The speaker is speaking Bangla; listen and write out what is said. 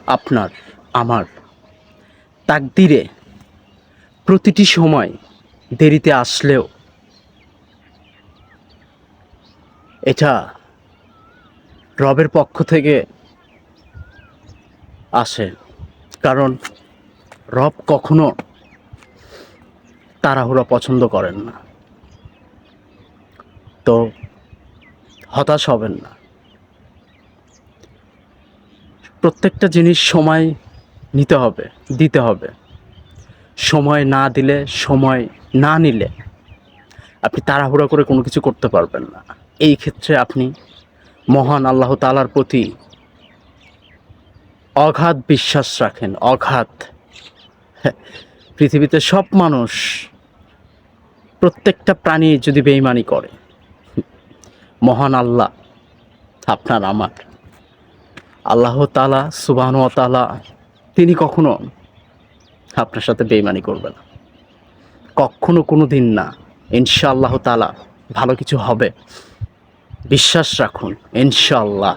আপনার, আমার তাকদিরে প্রতিটি সময় দেরিতে আসলেও এটা রবের পক্ষ থেকে আসে। কারণ রব কখনো তাড়াহুড়া পছন্দ করেন না। তো হতাশ হবেন না। প্রত্যেকটা জিনিস সময় নিতে হবে, দিতে হবে। সময় না দিলে, সময় না নিলে আপনি তাড়াহুড়া করে কোনো কিছু করতে পারবেন না। এই ক্ষেত্রে আপনি মহান আল্লাহ তাআলার প্রতি অগাধ বিশ্বাস রাখেন, অগাধ। পৃথিবীতে সব মানুষ, প্রত্যেকটা প্রাণী যদি বেঈমানি করে, মহান আল্লাহ আপনার আমার আল্লাহ তাআলা সুবহানাহু ওয়া তাআলা তিনি কখনো আপনার সাথে বেঈমানি করবে না, কখনো কোনো দিন না। ইনশাআল্লাহ তাআলা ভালো কিছু হবে, বিশ্বাস রাখুন ইনশাআল্লাহ।